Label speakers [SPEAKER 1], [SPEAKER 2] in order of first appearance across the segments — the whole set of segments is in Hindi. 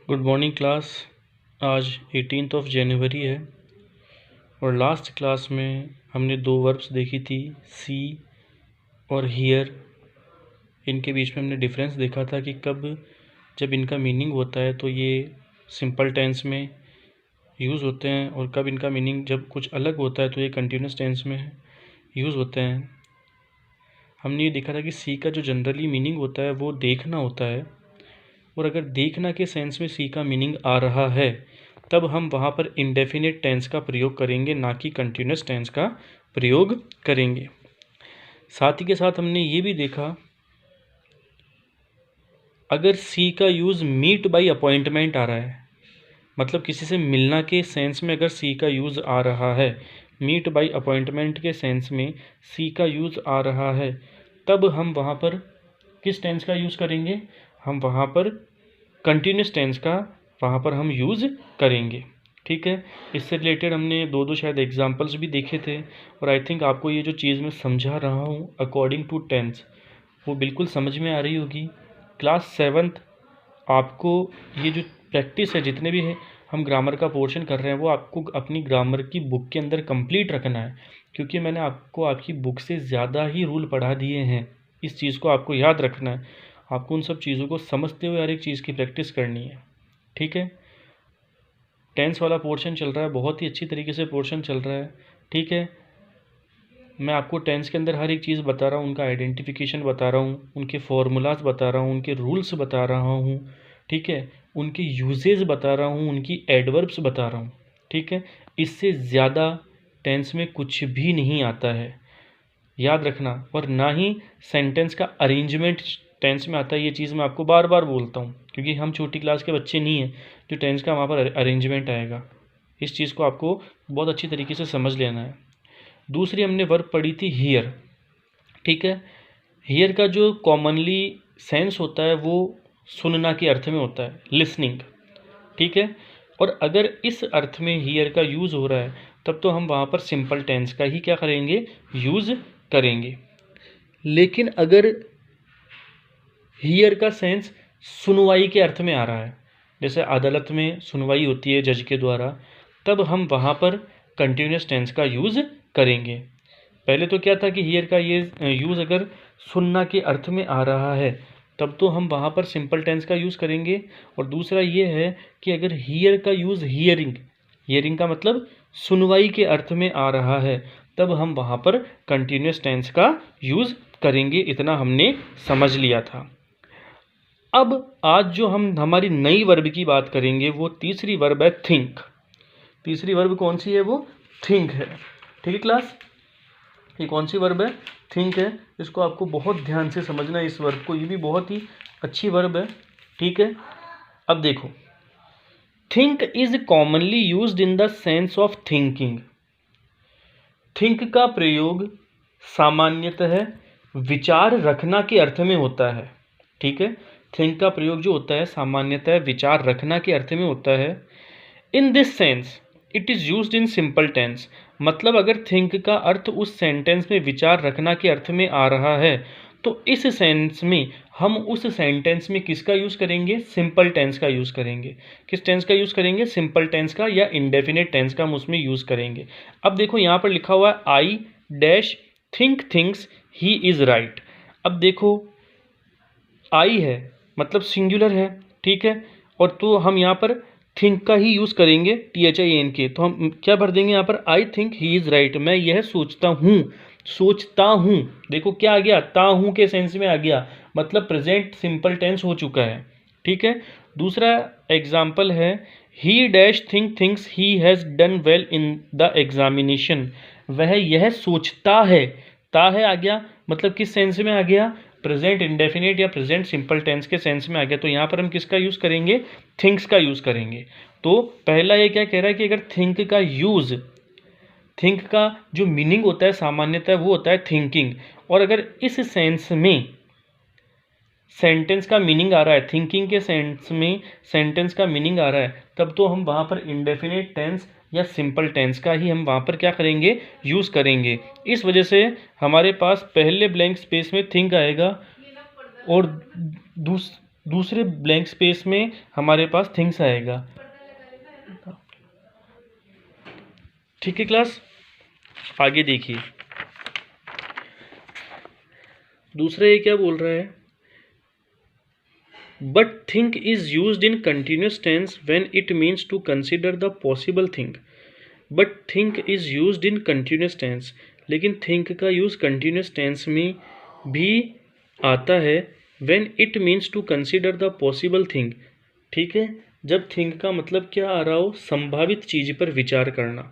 [SPEAKER 1] Good morning class. आज 18 जनवरी है और लास्ट क्लास में हमने दो वर्ब्स देखी थी, सी और हियर। इनके बीच में हमने डिफरेंस देखा था कि कब जब इनका मीनिंग होता है तो ये सिंपल टेंस में यूज़ होते हैं और कब इनका मीनिंग जब कुछ अलग होता है तो ये कंटिन्यूस टेंस में यूज़ होते हैं। हमने ये देखा था कि सी का जो जनरली मीनिंग होता है वो देखना होता है, और अगर देखना के सेंस में सी का मीनिंग आ रहा है तब हम वहाँ पर इंडेफिनिट टेंस का प्रयोग करेंगे, ना कि कंटिन्यूस टेंस का प्रयोग करेंगे। साथ ही के साथ हमने ये भी देखा, अगर सी का यूज़ मीट बाय अपॉइंटमेंट आ रहा है, मतलब किसी से मिलना के सेंस में अगर सी का यूज़ आ रहा है, मीट बाय अपॉइंटमेंट के सेंस में सी का यूज़ आ रहा है, तब हम वहाँ पर किस टेंस का यूज़ करेंगे? हम वहाँ पर कंटिन्यूस टेंस का वहाँ पर हम यूज़ करेंगे। ठीक है, इससे रिलेटेड हमने दो शायद एग्जांपल्स भी देखे थे, और आई थिंक आपको ये जो चीज़ मैं समझा रहा हूँ अकॉर्डिंग टू टेंस वो बिल्कुल समझ में आ रही होगी। क्लास 7th आपको ये जो प्रैक्टिस है, जितने भी है हम ग्रामर का पोर्शन कर रहे हैं, वो आपको अपनी ग्रामर की बुक के अंदर कंप्लीट रखना है, क्योंकि मैंने आपको आपकी बुक से ज़्यादा ही रूल पढ़ा दिए हैं। इस चीज़ को आपको याद रखना है, आपको उन सब चीज़ों को समझते हुए हर एक चीज़ की प्रैक्टिस करनी है। ठीक है, टेंस वाला पोर्शन चल रहा है, बहुत ही अच्छी तरीके से पोर्शन चल रहा है। ठीक है, मैं आपको टेंस के अंदर हर एक चीज़ बता रहा हूँ, उनका आइडेंटिफिकेशन बता रहा हूँ, उनके फॉर्मूलाज बता रहा हूँ, उनके रूल्स बता रहा हूँ। ठीक है, उनके यूजेज बता रहा हूँ, उनकी एडवर्ब्स बता रहा हूँ। ठीक है, इससे ज़्यादा टेंस में कुछ भी नहीं आता है, याद रखना। और ना ही सेंटेंस का अरेंजमेंट टेंस में आता है, ये चीज़ मैं आपको बार बार बोलता हूँ, क्योंकि हम छोटी क्लास के बच्चे नहीं हैं जो टेंस का वहाँ पर अरेंजमेंट आएगा। इस चीज़ को आपको बहुत अच्छी तरीके से समझ लेना है। दूसरी हमने वर्ब पढ़ी थी हियर। ठीक है, हियर का जो कॉमनली सेंस होता है वो सुनना के अर्थ में होता है, लिसनिंग। ठीक है, और अगर इस अर्थ में हियर का यूज़ हो रहा है तब तो हम वहाँ पर सिंपल टेंस का ही क्या करेंगे? यूज़ करेंगे। लेकिन अगर हियर का सेंस सुनवाई के अर्थ में आ रहा है, जैसे अदालत में सुनवाई होती है जज के द्वारा, तब हम वहाँ पर कंटिन्यूस टेंस का यूज़ करेंगे। पहले तो क्या था कि हियर का ये यूज़ अगर सुनना के अर्थ में आ रहा है तब तो हम वहाँ पर सिंपल टेंस का यूज़ करेंगे, और दूसरा ये है कि अगर हियर का यूज़ हियरिंग का मतलब सुनवाई के अर्थ में आ रहा है, तब हम वहाँ पर कंटिन्यूस टेंस का यूज़ करेंगे। इतना हमने समझ लिया था। अब आज जो हम हमारी नई वर्ब की बात करेंगे वो तीसरी वर्ब है थिंक। तीसरी वर्ब कौन सी है? वो थिंक है। ठीक है क्लास, ये कौन सी वर्ब है? थिंक है। इसको आपको बहुत ध्यान से समझना है, इस वर्ब को, ये भी बहुत ही अच्छी वर्ब है। ठीक है, अब देखो, think is commonly used in the sense of thinking. Think का प्रयोग सामान्यतः विचार रखना के अर्थ में होता है। ठीक है, थिंक का प्रयोग जो होता है सामान्यतः विचार रखना के अर्थ में होता है। In this sense it is used in simple tense. मतलब अगर थिंक का अर्थ उस सेंटेंस में विचार रखना के अर्थ में आ रहा है तो इस सेंस में हम उस सेंटेंस में किसका यूज़ करेंगे? सिंपल टेंस का यूज़ करेंगे। किस टेंस का यूज़ करेंगे? सिंपल टेंस का, या इंडेफिनिट टेंस का हम उसमें यूज़ करेंगे। अब देखो यहाँ पर लिखा हुआ है I dash think things he is right. अब देखो आई है मतलब सिंगुलर है। ठीक है, और तो हम यहाँ पर थिंक का ही यूज़ करेंगे, THINK। तो हम क्या भर देंगे यहाँ पर? I think he is right. मैं यह सोचता हूँ, सोचता हूँ। देखो क्या आ गया? ता हूँ के सेंस में आ गया, मतलब प्रेजेंट सिंपल टेंस हो चुका है। ठीक है, दूसरा एग्जाम्पल है ही dash think things he has done well in the examination. वह यह सोचता है, ता है आ गया, मतलब किस सेंस में आ गया? प्रेजेंट इंडेफिनिट या प्रेजेंट सिंपल टेंस के सेंस में आ गया। तो यहाँ पर हम किसका यूज़ करेंगे? थिंक्स का यूज़ करेंगे। तो पहला ये क्या कह रहा है कि अगर थिंक का यूज़, थिंक का जो मीनिंग होता है सामान्यतः वो होता है थिंकिंग, और अगर इस सेंस में सेंटेंस का मीनिंग आ रहा है, थिंकिंग के सेंस में सेंटेंस का मीनिंग आ रहा है, तब तो हम वहाँ पर इंडेफिनिट टेंस या सिंपल टेंस का ही हम वहाँ पर क्या करेंगे? यूज़ करेंगे। इस वजह से हमारे पास पहले ब्लैंक स्पेस में थिंक आएगा और दूसरे ब्लैंक स्पेस में हमारे पास थिंग्स आएगा। ठीक है क्लास, आगे देखिए दूसरा ये क्या बोल रहा है, but think is used in continuous tense when it means to consider the possible thing. But think is used in continuous tense, लेकिन थिंक का यूज कंटिन्यूस टेंस में भी आता है when it means to consider the possible thing. ठीक है, जब थिंक का मतलब क्या आ रहा हो, संभावित चीज पर विचार करना।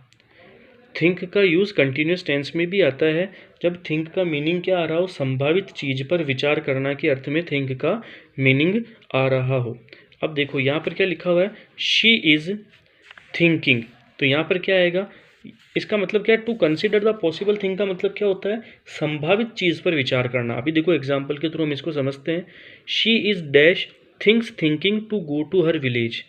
[SPEAKER 1] थिंक का यूज कंटिन्यूस टेंस में भी आता है जब थिंक का मीनिंग क्या आ रहा हो, संभावित चीज पर विचार करना के अर्थ में थिंक का मीनिंग आ रहा हो। अब देखो यहाँ पर क्या लिखा हुआ है, शी इज थिंकिंग, तो यहाँ पर क्या आएगा, इसका मतलब क्या है, to consider the possible thing का मतलब क्या होता है, संभावित चीज पर विचार करना। अभी देखो एग्जाम्पल के थ्रू हम इसको समझते हैं। She is dash thinks thinking to go to her village,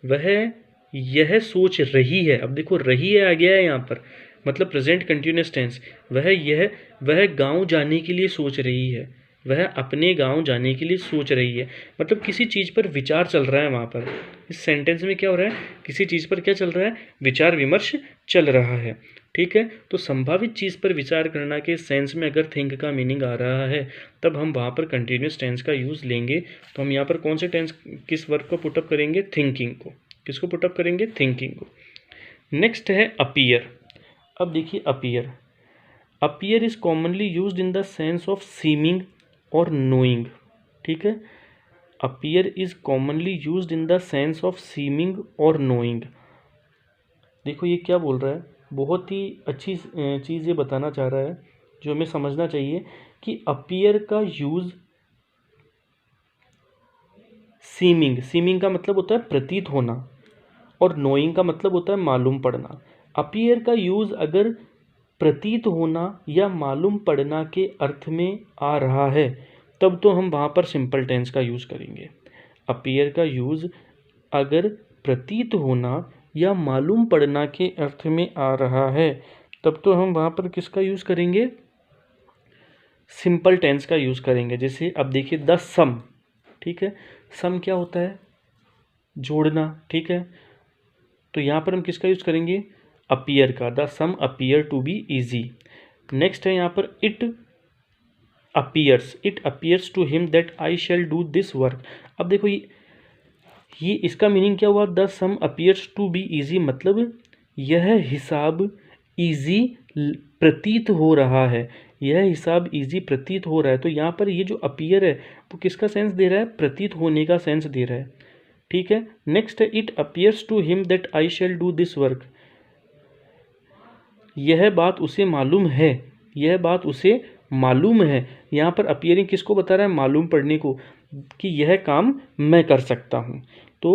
[SPEAKER 1] वह यह सोच रही है, अब देखो रही है आ गया है यहाँ पर, मतलब प्रेजेंट कंटिन्यूस टेंस, वह गांव जाने के लिए सोच रही है, वह अपने गांव जाने के लिए सोच रही है, मतलब किसी चीज़ पर विचार चल रहा है वहाँ पर। इस सेंटेंस में क्या हो रहा है, किसी चीज़ पर क्या चल रहा है, विचार विमर्श चल रहा है। ठीक है, तो संभावित चीज़ पर विचार करना के सेंस में अगर थिंक का मीनिंग आ रहा है तब हम वहाँ पर कंटिन्यूस टेंस का यूज़ लेंगे। तो हम यहाँ पर कौन से टेंस, किस वर्ब को पुटअप करेंगे, थिंकिंग को। किसको पुटअप करेंगे, थिंकिंग को। नेक्स्ट है अपीयर। अब देखिए appear, appear is commonly used in the sense of seeming और नोइंग। ठीक है, appear is commonly used in the sense of seeming और नोइंग। देखो ये क्या बोल रहा है, बहुत ही अच्छी चीज़ ये बताना चाह रहा है जो हमें समझना चाहिए कि अपीयर का यूज़ सीमिंग का मतलब होता है प्रतीत होना, और नोइंग का मतलब होता है मालूम पड़ना। अपीयर का यूज़ अगर प्रतीत होना या मालूम पड़ना के अर्थ में आ रहा है तब तो हम वहाँ पर सिंपल टेंस का यूज़ करेंगे। अपीयर का यूज़ अगर प्रतीत होना या मालूम पड़ना के अर्थ में आ रहा है तब तो हम वहाँ पर किसका यूज़ करेंगे, सिंपल टेंस का यूज़ करेंगे। जैसे अब देखिए द सम, ठीक है, सम क्या होता है, जोड़ना। ठीक है, तो यहाँ पर हम किसका यूज़ करेंगे, अपीयर का, the sum appear to be easy. Next है यहाँ पर it appears to him that I shall do this work. अब देखो ये इसका मीनिंग क्या हुआ, the sum appears to be easy, मतलब यह हिसाब ईजी प्रतीत हो रहा है, यह हिसाब ईजी प्रतीत हो रहा है। तो यहाँ पर ये जो अपीयर है वो किसका सेंस दे रहा है, प्रतीत होने का सेंस दे रहा है। ठीक है, नेक्स्ट है it appears to him that I shall do this work, यह बात उसे मालूम है, यह बात उसे मालूम है। यहाँ पर अपीयरिंग किसको बता रहा है, मालूम पड़ने को, कि यह काम मैं कर सकता हूँ। तो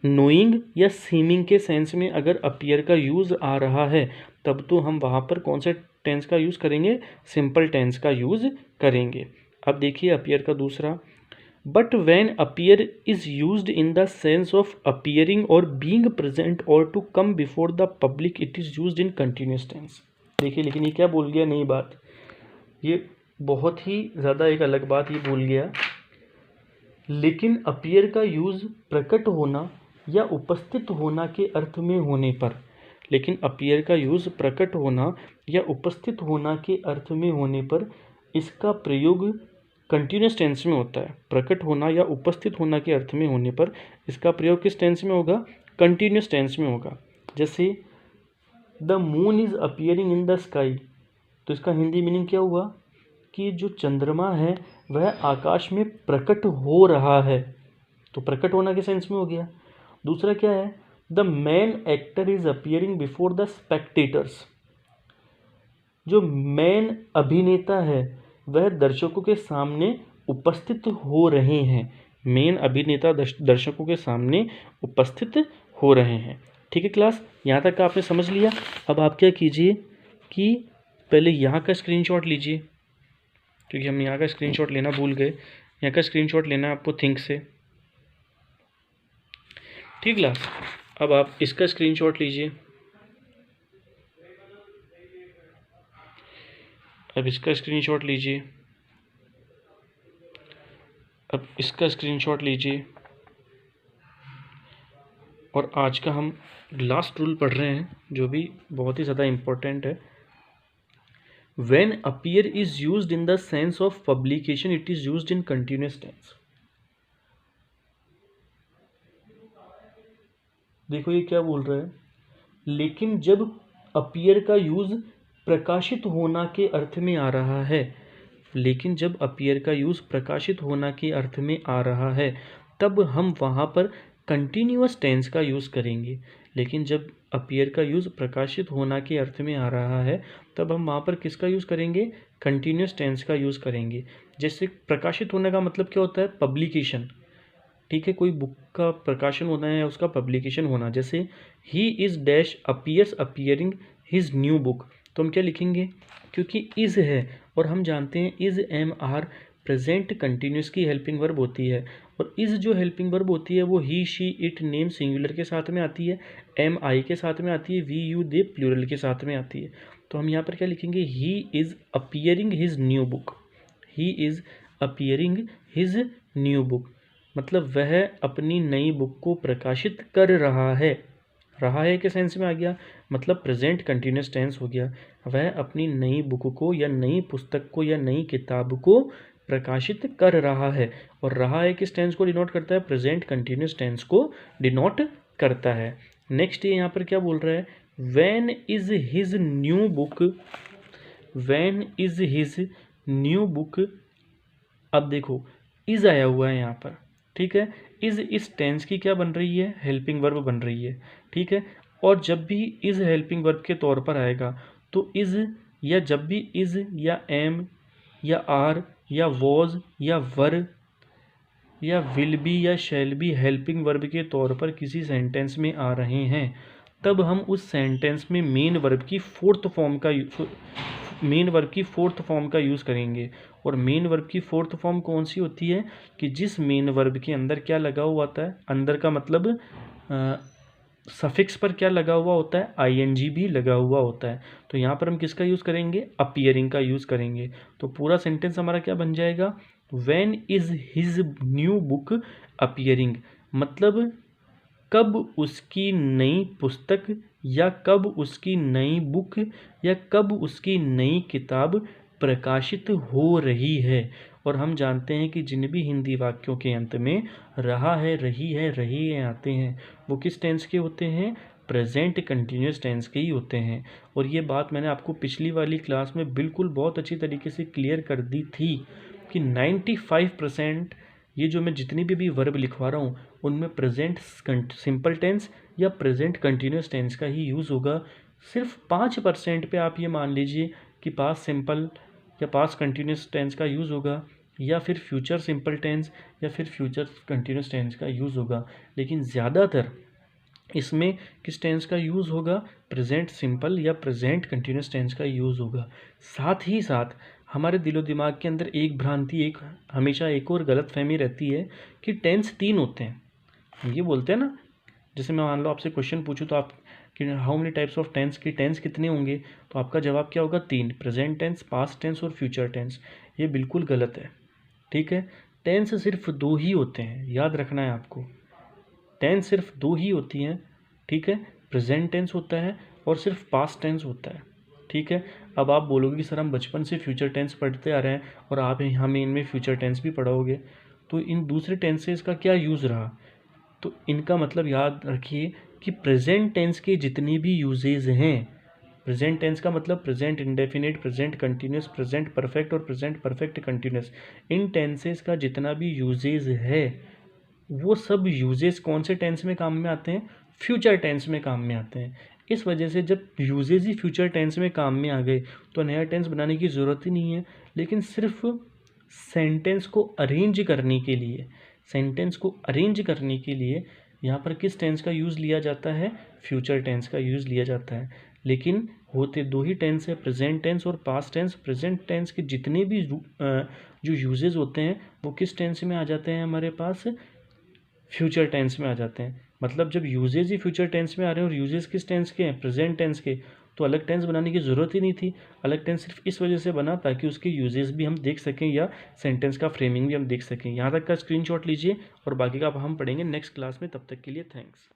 [SPEAKER 1] नोइंग या सीमिंग के सेंस में अगर अपीयर का यूज़ आ रहा है तब तो हम वहाँ पर कौन से टेंस का यूज़ करेंगे, सिंपल टेंस का यूज़ करेंगे। अब देखिए अपीयर का दूसरा, but when appear is used in the sense of appearing और बीइंग प्रेजेंट और to come before the public it is used in continuous tense. देखिए लेकिन ये क्या बोल गया, नई बात, ये बहुत ही ज़्यादा एक अलग बात ये बोल गया। लेकिन अपीयर का यूज़ प्रकट होना या उपस्थित होना के अर्थ में होने पर, लेकिन अपीयर का यूज़ प्रकट होना या उपस्थित होना के अर्थ में होने पर इसका प्रयोग कंटिन्यूस टेंस में होता है। प्रकट होना या उपस्थित होना के अर्थ में होने पर इसका प्रयोग किस टेंस में होगा, कंटिन्यूस टेंस में होगा। जैसे the moon is appearing in the sky, तो इसका हिंदी मीनिंग क्या हुआ कि जो चंद्रमा है वह आकाश में प्रकट हो रहा है, तो प्रकट होना के सेंस में हो गया। दूसरा क्या है, the main actor is appearing before the spectators, जो मेन अभिनेता है वह दर्शकों के सामने उपस्थित हो रहे हैं, मेन अभिनेता दर्शकों के सामने उपस्थित हो रहे हैं। ठीक है क्लास, यहाँ तक का आपने समझ लिया। अब आप क्या कीजिए कि पहले यहाँ का स्क्रीनशॉट लीजिए, क्योंकि हम यहाँ का स्क्रीनशॉट लेना भूल गए, यहाँ का स्क्रीनशॉट लेना है आपको थिंक से। ठीक क्लास, अब आप इसका स्क्रीनशॉट लीजिए, अब इसका स्क्रीनशॉट लीजिए, अब इसका स्क्रीनशॉट लीजिए और आज का हम लास्ट रूल पढ़ रहे हैं जो भी बहुत ही ज़्यादा इम्पोर्टेंट है। When appear is used in the sense of publication, it is used in continuous tense. देखो ये क्या बोल रहा है, लेकिन जब appear का यूज प्रकाशित होना के अर्थ में आ रहा है, लेकिन जब appear का यूज प्रकाशित होना के अर्थ में आ रहा है तब हम वहाँ पर कंटिन्यूअस टेंस का यूज़ करेंगे। लेकिन जब अपीयर का यूज़ प्रकाशित होना के अर्थ में आ रहा है तब हम वहाँ पर किसका यूज़ करेंगे, कंटिन्यूअस टेंस का यूज़ करेंगे। जैसे प्रकाशित होने का मतलब क्या होता है, पब्लिकेशन, ठीक है, कोई बुक का प्रकाशन होना है या उसका पब्लिकेशन होना। जैसे he is dash appears appearing his new book, तो हम क्या लिखेंगे, क्योंकि इज़ है और हम जानते हैं is am are present continuous की हेल्पिंग वर्ब होती है, और इज़ जो हेल्पिंग वर्ब होती है वो ही शी इट नेम सिंगुलर के साथ में आती है, एम आई के साथ में आती है, वी यू दे प्लूरल के साथ में आती है। तो हम यहाँ पर क्या लिखेंगे, he is appearing his new book, he is appearing his new book, मतलब वह अपनी नई बुक को प्रकाशित कर रहा है। रहा है के सेंस में आ गया, मतलब प्रेजेंट कंटिन्यूस टेंस हो गया। वह अपनी नई बुक को या नई पुस्तक को या नई किताब को प्रकाशित कर रहा है, और रहा है किस टेंस को डिनोट करता है, प्रेजेंट कंटिन्यूस टेंस को डिनोट करता है। नेक्स्ट ये यहाँ पर क्या बोल रहा है, when is his new book, when is his new book. अब देखो इज आया हुआ है यहाँ पर, ठीक है, इज इस टेंस की क्या बन रही है, हेल्पिंग वर्ब बन रही है, ठीक है। और जब भी इज हेल्पिंग वर्ब के तौर पर आएगा तो इज, या जब भी इज या एम या आर या वॉज या वर या विल बी या शैल बी हेल्पिंग वर्ब के तौर पर किसी सेंटेंस में आ रहे हैं, तब हम उस सेंटेंस में मेन वर्ब की फोर्थ फॉर्म का यूज़ करेंगे। और मेन वर्ब की फोर्थ फॉर्म कौन सी होती है, कि जिस मेन वर्ब के अंदर क्या लगा हुआ होता है, अंदर का मतलब सफिक्स पर क्या लगा हुआ होता है, आईएनजी भी लगा हुआ होता है। तो यहाँ पर हम किसका यूज़ करेंगे, अपीयरिंग का यूज़ करेंगे। तो पूरा सेंटेंस हमारा क्या बन जाएगा, when is his new book appearing, मतलब कब उसकी नई पुस्तक या कब उसकी नई बुक या कब उसकी नई किताब प्रकाशित हो रही है। और हम जानते हैं कि जिन भी हिंदी वाक्यों के अंत में रहा है, रही है आते हैं वो किस टेंस के होते हैं, प्रेजेंट कंटिन्यूस टेंस के ही होते हैं। और ये बात मैंने आपको पिछली वाली क्लास में बिल्कुल बहुत अच्छी तरीके से क्लियर कर दी थी कि 95% ये जो मैं जितनी भी वर्ब लिखवा रहा हूँ उनमें प्रेजेंट सिंपल टेंस या प्रेजेंट कंटिन्यूस टेंस का ही यूज़ होगा। सिर्फ 5% पे आप ये मान लीजिए कि पास्ट सिंपल या पास्ट कंटिन्यूस टेंस का यूज़ होगा, या फिर फ्यूचर सिंपल टेंस या फिर फ्यूचर कंटिन्यूस टेंस का यूज़ होगा। लेकिन ज़्यादातर इसमें किस टेंस का यूज़ होगा, प्रेजेंट सिंपल या प्रेजेंट कंटिन्यूस टेंस का यूज़ होगा। साथ ही साथ हमारे दिलो दिमाग के अंदर एक भ्रांति, एक हमेशा एक और गलत फहमी रहती है कि टेंस 3 होते हैं। हम ये बोलते हैं ना, जैसे मैं मान लो आपसे क्वेश्चन पूछूं तो आप कि how many types of tense, की टेंस कितने होंगे, तो आपका जवाब क्या होगा, 3, प्रेजेंट टेंस, पास्ट टेंस और फ्यूचर टेंस। ये बिल्कुल गलत है, ठीक है। टेंस सिर्फ 2 ही होते हैं, याद रखना है आपको, टेंस सिर्फ 2 ही होती हैं, ठीक है। प्रेजेंट टेंस होता है और सिर्फ पास्ट टेंस होता है, ठीक है। अब आप बोलोगे कि सर हम बचपन से फ्यूचर टेंस पढ़ते आ रहे हैं और आप हमें इनमें फ्यूचर टेंस भी पढ़ाओगे, तो इन दूसरे टेंसेस का क्या यूज़ रहा। तो इनका मतलब याद रखिए कि प्रेजेंट टेंस के जितने भी यूजेज हैं, प्रेजेंट टेंस का मतलब present indefinite, present continuous, present perfect और प्रेजेंट परफेक्ट कंटिन्यूस, इन टेंसेस का जितना भी यूजेज है वो सब यूजेस कौन से टेंस में काम में आते हैं, फ्यूचर टेंस में काम में आते हैं। इस वजह से जब यूजेज ही फ्यूचर टेंस में काम में आ गए तो नया टेंस बनाने की ज़रूरत ही नहीं है। लेकिन सिर्फ सेंटेंस को अरेंज करने के लिए, सेंटेंस को अरेंज करने के लिए यहाँ पर किस टेंस का यूज़ लिया जाता है, फ्यूचर टेंस का यूज़ लिया जाता है। लेकिन होते 2 ही टेंस है, प्रेजेंट टेंस और पास्ट टेंस। प्रेजेंट टेंस के जितने भी जो यूजेस होते हैं वो किस टेंस में आ जाते हैं, हमारे पास फ्यूचर टेंस में आ जाते हैं। मतलब जब यूजेस ही फ्यूचर टेंस में आ रहे हैं और यूजेस किस टेंस के हैं, प्रेजेंट टेंस के, तो अलग टेंस बनाने की ज़रूरत ही नहीं थी। अलग टेंस सिर्फ इस वजह से बना ताकि उसके यूजेस भी हम देख सकें या सेंटेंस का फ्रेमिंग भी हम देख सकें। यहाँ तक का स्क्रीनशॉट लीजिए और बाकी का हम पढ़ेंगे नेक्स्ट क्लास में। तब तक के लिए थैंक्स।